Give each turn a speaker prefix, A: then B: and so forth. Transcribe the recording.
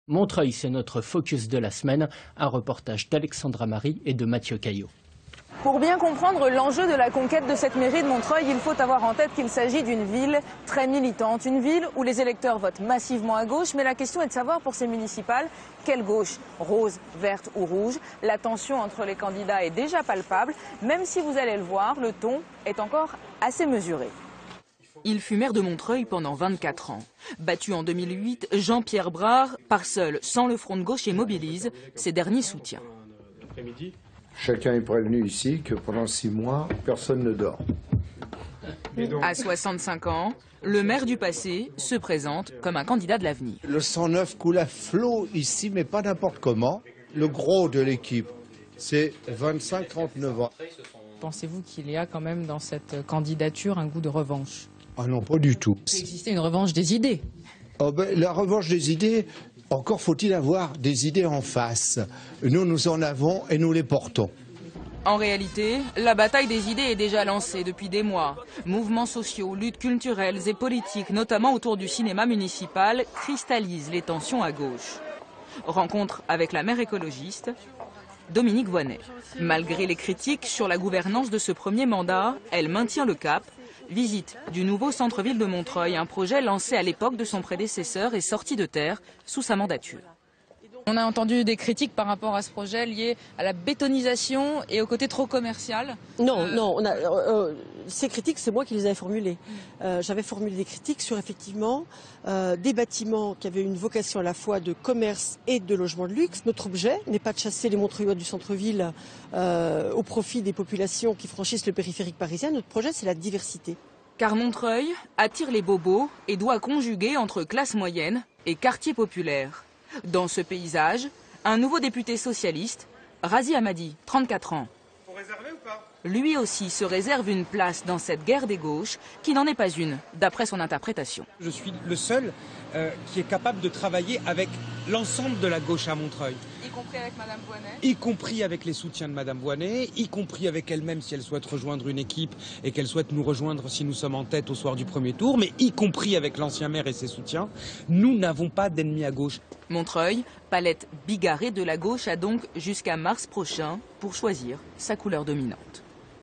A: Montreuil, c'est notre focus de la semaine, un reportage d'Alexandra Marie et de Mathieu Caillot.
B: Pour bien comprendre l'enjeu de la conquête de cette mairie de Montreuil, il faut avoir en tête qu'il s'agit d'une ville très militante, une ville où les électeurs votent massivement à gauche, mais la question est de savoir pour ces municipales, quelle gauche, rose, verte ou rouge. La tension entre les candidats est déjà palpable, même si vous allez le voir, le ton est encore assez mesuré.
C: Il fut maire de Montreuil pendant 24 ans. Battu en 2008, Jean-Pierre Brard part seul, sans le front de gauche et mobilise ses derniers soutiens.
D: Chacun est prévenu ici que pendant 6 mois, personne ne dort.
C: À 65 ans, le maire du passé se présente comme un candidat de l'avenir.
E: Le 109 coule à flot ici, mais pas n'importe comment. Le gros de l'équipe, c'est 25-39 ans.
F: Pensez-vous qu'il y a quand même dans cette candidature un goût de revanche?
E: Ah non, pas du tout.
F: Il peut exister une revanche des idées.
E: Oh ben, la revanche des idées, encore faut-il avoir des idées en face. Nous en avons et nous les portons.
C: En réalité, la bataille des idées est déjà lancée depuis des mois. Mouvements sociaux, luttes culturelles et politiques, notamment autour du cinéma municipal, cristallisent les tensions à gauche. Rencontre avec la maire écologiste, Dominique Voynet. Malgré les critiques sur la gouvernance de ce premier mandat, elle maintient le cap. Visite du nouveau centre-ville de Montreuil, un projet lancé à l'époque de son prédécesseur et sorti de terre sous sa mandature.
F: On a entendu des critiques par rapport à ce projet lié à la bétonisation et au côté trop commercial.
G: Non, ces critiques, c'est moi qui les avais formulées. J'avais formulé des critiques sur effectivement des bâtiments qui avaient une vocation à la fois de commerce et de logement de luxe. Notre objet n'est pas de chasser les Montreuillois du centre-ville au profit des populations qui franchissent le périphérique parisien. Notre projet, c'est la diversité.
C: Car Montreuil attire les bobos et doit conjuguer entre classe moyenne et quartier populaire. Dans ce paysage, un nouveau député socialiste, Razi Hamadi, 34 ans.
H: Faut réserver ou pas ?
C: Lui aussi se réserve une place dans cette guerre des gauches, qui n'en est pas une, d'après son interprétation.
H: Je suis le seul qui est capable de travailler avec l'ensemble de la gauche à Montreuil.
F: Y compris avec Madame Voynet.
H: Y compris avec les soutiens de Madame Voynet, y compris avec elle-même si elle souhaite rejoindre une équipe et qu'elle souhaite nous rejoindre si nous sommes en tête au soir du premier tour, mais y compris avec l'ancien maire et ses soutiens. Nous n'avons pas d'ennemis à gauche.
C: Montreuil, palette bigarrée de la gauche, a donc jusqu'à mars prochain pour choisir sa couleur dominante.